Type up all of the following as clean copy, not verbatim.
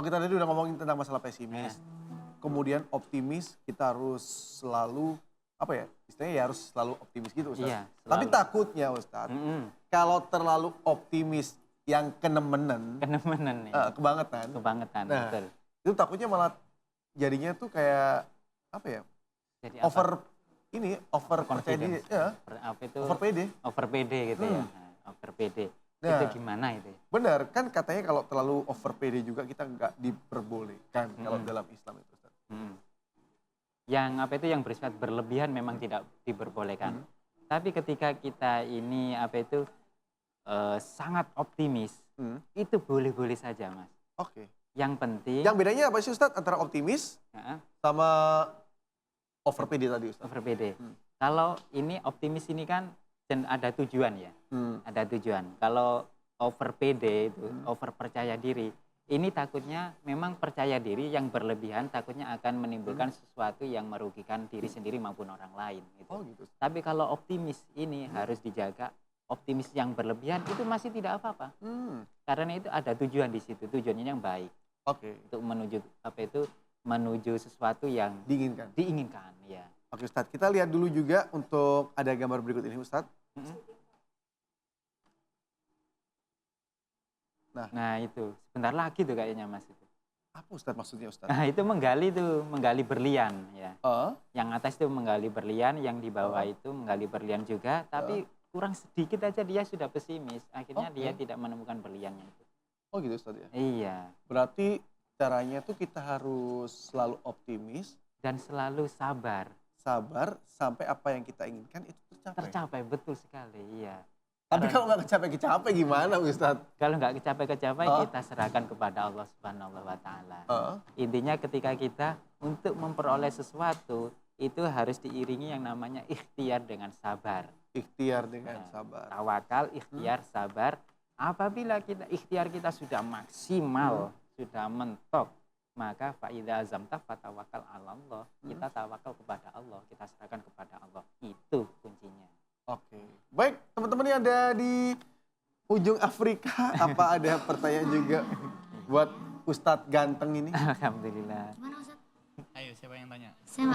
kita tadi udah ngomongin tentang masalah pesimis, kemudian optimis, kita harus selalu apa ya? Istilahnya ya harus selalu optimis gitu, Ustaz. Iya, Tapi selalu. takutnya, Ustaz, kalau terlalu optimis yang kenemenen, Kenemenan ya. kebangetan. Kebangetan, Nah, betul. itu takutnya malah jadinya tuh kayak apa ya? Jadi apa? Over percaya diri, ya, Apa itu? over pede. Over PD gitu ya. Nah, over PD. Nah, Itu gimana itu? benar, kan katanya kalau terlalu over pede juga kita nggak diperbolehkan kalau dalam Islam itu, Ustaz. Yang apa itu yang bersifat berlebihan memang tidak diperbolehkan. Tapi ketika kita ini apa itu sangat optimis, itu boleh-boleh saja, Mas. Oke. Yang penting Yang bedanya apa sih, Ustaz, antara optimis sama over pede tadi, Ustaz? over PD. Kalau ini optimis ini kan ada tujuan ya. Ada tujuan. Kalau over PD itu over percaya diri, ini takutnya memang percaya diri yang berlebihan takutnya akan menimbulkan sesuatu yang merugikan diri sendiri maupun orang lain gitu. Oh gitu. Tapi kalau optimis ini harus dijaga. Optimis yang berlebihan itu masih tidak apa-apa. Karena itu ada tujuan di situ, tujuannya yang baik. Oke. Untuk menuju apa itu menuju sesuatu yang diinginkan ya. Oke, Ustadz, kita lihat dulu juga untuk ada gambar berikut ini, Ustadz. Nah itu sebentar lagi tuh kayaknya, Mas itu. Apa, Ustadz, maksudnya, Ustadz? Nah itu menggali berlian ya. Yang atas itu menggali berlian, yang di bawah itu menggali berlian juga, tapi kurang sedikit aja dia sudah pesimis. Akhirnya dia tidak menemukan berliannya itu. Oh gitu, Ustadz ya? Iya. Berarti caranya tuh kita harus selalu optimis dan selalu sabar. Sabar sampai apa yang kita inginkan itu tercapai. Tercapai, betul sekali, iya. Tapi kalau nggak kecapai-kecapai gimana, Ustadz? Kalau nggak kecapai-kecapai kita serahkan kepada Allah Subhanahu wa Ta'ala. Intinya ketika kita untuk memperoleh sesuatu itu harus diiringi yang namanya ikhtiar dengan sabar. Ikhtiar dengan sabar. Tawakal, ikhtiar, sabar. Apabila ikhtiar kita sudah maksimal, sudah mentok, maka fa'idha azamta fatawakal 'ala Allah. Kita tawakal kepada Allah, kita serahkan kepada Allah. Itu kuncinya. Oke. Baik, teman-teman yang ada di ujung Afrika, apa ada pertanyaan juga buat Ustadz ganteng ini? Alhamdulillah. Gimana, Ustadz? Ayo, siapa yang tanya? Saya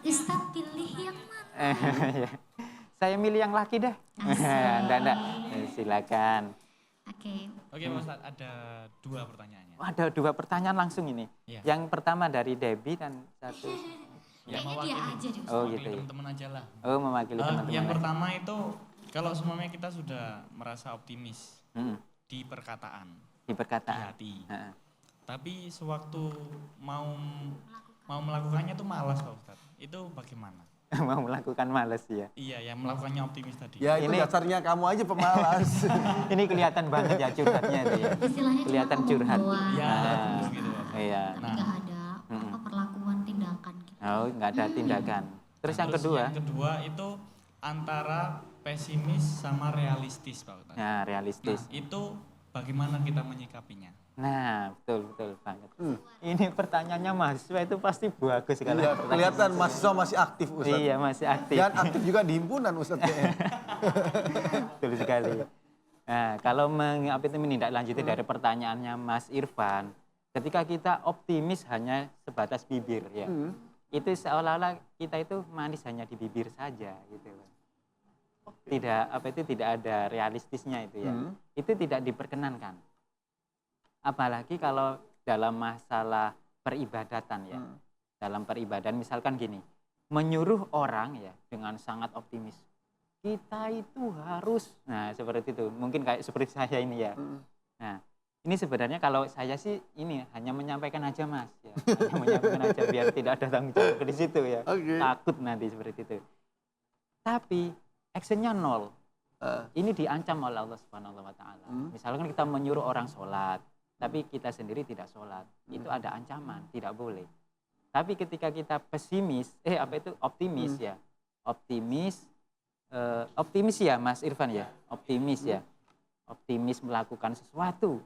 Ustadz pilih yang mana? Saya milih yang laki dah. Enggak. Silakan. Oke. Oke, Pak Ustadz, ada 2 pertanyaannya. Ada 2 pertanyaan langsung ini. Iya. Yang pertama dari Debbie dan satu. Kayaknya dia aja deh. Oh Mewakili gitu ya. teman-teman aja lah. Oh mewakili teman-teman. Yang pertama itu kalau semuanya kita sudah merasa optimis di perkataan, di perkataan, di hati. Tapi sewaktu mau melakukannya tuh malas, Pak Ustadz. Itu bagaimana? Mau melakukan malas ya? Iya, yang melakukannya optimis tadi. Ya itu dasarnya kamu aja pemalas. Ini kelihatan banget ya curhatnya itu ya. Istilahnya Kelihatan curhat. Iya, gitu. Iya. Nggak ada perlakuan tindakan gitu. Oh, nggak ada tindakan. Terus yang kedua? Yang kedua itu antara pesimis sama realistis, Pak Ustadz. Nah, realistis. Nah, itu bagaimana kita menyikapinya? Nah, betul banget. Ini pertanyaannya mahasiswa itu pasti bagus sekali. Iya, kelihatan mahasiswa masih aktif, Ustadz. Iya, masih aktif. Dan aktif juga di himpunan, Ustadz. Betul sekali. Nah, kalau menindaklanjuti dari pertanyaannya Mas Irfan, ketika kita optimis hanya sebatas bibir ya, itu seolah-olah kita itu manis hanya di bibir saja gitu. Tidak ada realistisnya itu ya. Itu tidak diperkenankan. Apalagi kalau dalam masalah peribadatan ya. Dalam peribadatan misalkan gini, menyuruh orang ya dengan sangat optimis. Kita itu harus, nah seperti itu. Mungkin kayak seperti saya ini ya. Nah, ini sebenarnya kalau saya sih ini hanya menyampaikan aja, Mas ya. Hanya menyampaikan aja biar tidak ada tanggung jawab di situ ya. Takut nanti seperti itu. Tapi actionnya 0. Ini diancam oleh Allah Subhanahu wa Ta'ala. Misalkan kita menyuruh orang sholat, tapi kita sendiri tidak sholat, itu ada ancaman, tidak boleh. Tapi ketika kita pesimis, optimis ya, optimis ya Mas Irfan ya, optimis melakukan sesuatu,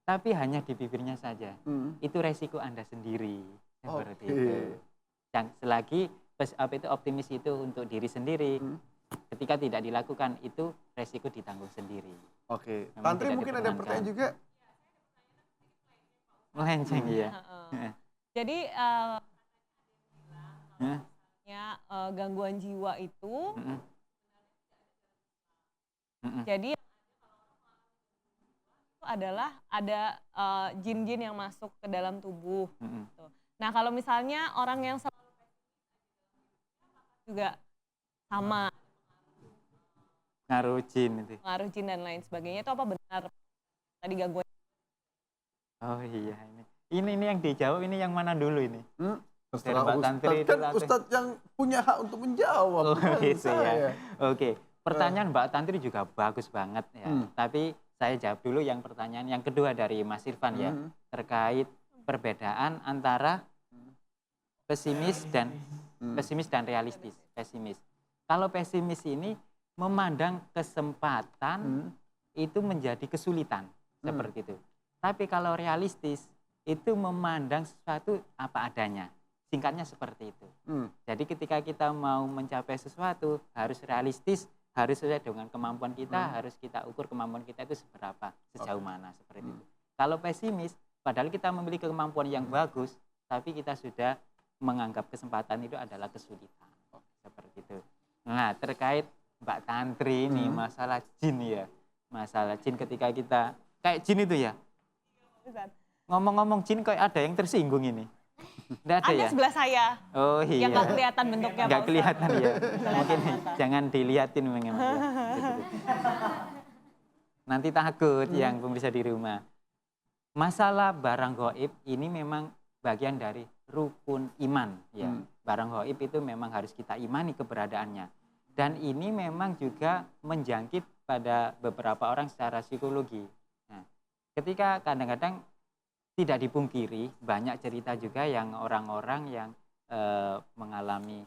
tapi hanya di bibirnya saja, itu resiko Anda sendiri, seperti itu. Dan selagi optimis itu untuk diri sendiri, ketika tidak dilakukan itu resiko ditanggung sendiri. Oke, Tantri mungkin ada pertanyaan juga. Melenceng ya. Heeh. Jadi Hah? gangguan jiwa itu Mm-mm. Mm-mm. jadi itu adalah ada jin-jin yang masuk ke dalam tubuh. Mm-mm. Gitu. Nah kalau misalnya orang yang juga sama Ngaruh jin itu. pengaruh jin dan lain sebagainya, itu apa benar tadi gangguan? Oh iya ini. Ini yang dijawab ini yang mana dulu ini? Terserah Mbak Tantri itu Ustadz, kan langsung. Ustadz yang punya hak untuk menjawab. Oh bukan gitu saya. ya. Oke. Pertanyaan Mbak Tantri juga bagus banget ya. Tapi saya jawab dulu yang pertanyaan yang kedua dari Mas Irfan ya. Terkait perbedaan antara pesimis dan realistis. Pesimis. Kalau pesimis ini memandang kesempatan itu menjadi kesulitan seperti itu. Tapi kalau realistis itu memandang sesuatu apa adanya. Singkatnya seperti itu. Jadi ketika kita mau mencapai sesuatu harus realistis, harus sesuai dengan kemampuan kita, harus kita ukur kemampuan kita itu seberapa, sejauh mana seperti itu. Kalau pesimis, padahal kita memiliki kemampuan yang bagus, tapi kita sudah menganggap kesempatan itu adalah kesulitan. Seperti itu. Nah, terkait Mbak Tantri ini masalah jin ya. Masalah jin ketika kita kayak jin itu ya. Ngomong-ngomong jin kayak ada yang tersinggung ini. Nggak ada Ada ya? sebelah saya Oh iya. yang nggak kelihatan bentuknya. Nggak Pak kelihatan ya. Mungkin jangan dilihatin memang ya. Nanti takut yang pemirsa di rumah. Masalah barang gaib ini memang bagian dari rukun iman ya. Barang gaib itu memang harus kita imani keberadaannya. Dan ini memang juga menjangkit pada beberapa orang secara psikologi. Nah, ketika kadang-kadang tidak dipungkiri banyak cerita juga yang orang-orang yang mengalami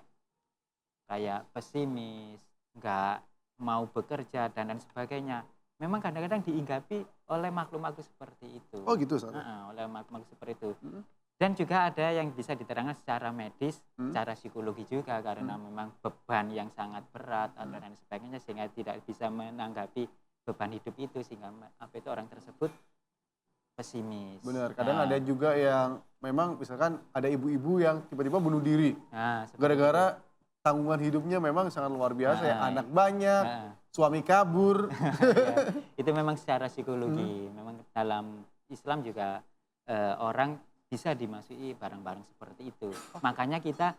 kayak pesimis, nggak mau bekerja dan lain sebagainya. Memang kadang-kadang diinggapi oleh makhluk-makhluk seperti itu. Oh gitu, Ustaz? Oleh makhluk-makhluk seperti itu. Dan juga ada yang bisa diterangkan secara medis, secara psikologi juga karena memang beban yang sangat berat dan lain sebagainya sehingga tidak bisa menanggapi beban hidup itu sehingga apa itu orang tersebut pesimis. Benar, kadang ada juga yang memang misalkan ada ibu-ibu yang tiba-tiba bunuh diri. Nah, seperti Gara-gara tanggungan hidupnya memang sangat luar biasa ya. Anak banyak, suami kabur. Ya, itu memang secara psikologi. Memang dalam Islam juga orang bisa dimasuki barang-barang seperti itu. Makanya kita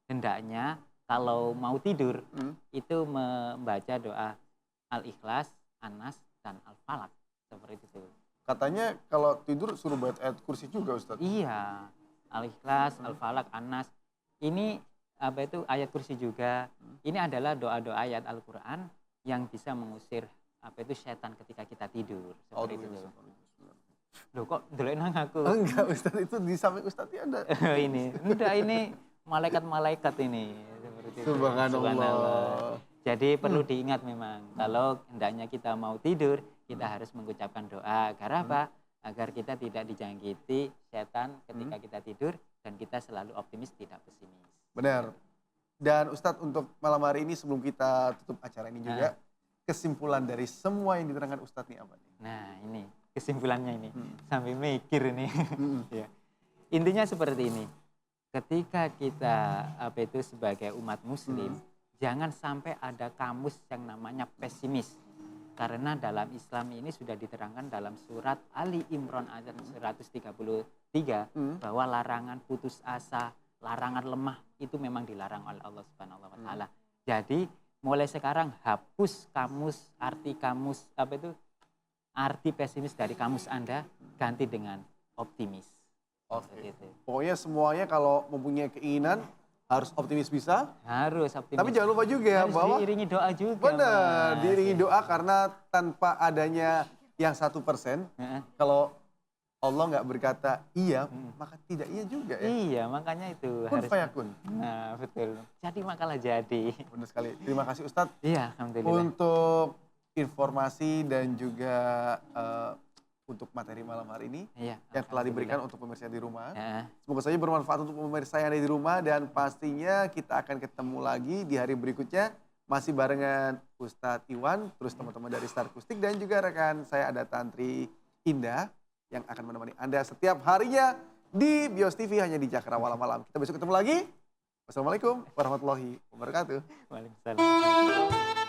hendaknya kalau mau tidur itu membaca doa Al-Ikhlas, An-Nas, dan Al-Falaq. Seperti itu. Katanya kalau tidur suruh baca ayat kursi juga, Ustaz. Iya, Al-Ikhlas, Al-Falaq, An-Nas. Ini apa itu ayat kursi juga. Ini adalah doa-doa ayat Al-Qur'an yang bisa mengusir apa itu setan ketika kita tidur. Seperti itu. Loh kok delok nang aku? Enggak, Ustaz, itu di samping Ustaz ada. Ini, enggak ini malaikat-malaikat ini. Seperti itu. Subhanallah. Jadi perlu diingat memang kalau hendaknya kita mau tidur, kita harus mengucapkan doa agar apa? Agar kita tidak dijangkiti setan ketika kita tidur dan kita selalu optimis tidak pesimis. Benar. Dan Ustadz untuk malam hari ini sebelum kita tutup acara ini juga, kesimpulan dari semua yang diterangkan Ustadz ini apa nih? Nah ini kesimpulannya ini, sampai mikir ini. Ya. Intinya seperti ini, ketika kita apa itu sebagai umat muslim, jangan sampai ada kamus yang namanya pesimis. Karena dalam Islam ini sudah diterangkan dalam surat Ali Imran ayat 133 bahwa larangan putus asa, larangan lemah itu memang dilarang oleh Allah Subhanahu wa taala. Jadi mulai sekarang hapus kamus apa itu? Arti pesimis dari kamus Anda, ganti dengan optimis. Oke. Gitu. Pokoknya semuanya kalau mempunyai keinginan harus optimis bisa. Harus optimis. Tapi jangan lupa juga ya harus bahwa diiringi doa juga. benar, Mas. diiringi doa karena tanpa adanya yang 1%, kalau Allah nggak berkata iya, maka tidak iya juga ya. Iya, makanya itu Kun harus. fayakun. Nah, betul. Jadi makalah jadi. Benar sekali. Terima kasih Ustadz Iya, alhamdulillah. untuk informasi dan juga untuk materi malam hari ini Iya, yang telah alhamdulillah. diberikan untuk pemirsa di rumah. Ya, Semoga saja bermanfaat untuk pemirsa yang ada di rumah dan pastinya kita akan ketemu lagi di hari berikutnya masih barengan Ustadz Iwan, terus teman-teman dari Star Kustik dan juga rekan saya ada Tantri Indah. yang akan menemani Anda setiap harinya di Bios TV hanya di Cakrawala Malam. Kita besok ketemu lagi. Wassalamualaikum warahmatullahi wabarakatuh. Waalaikumsalam.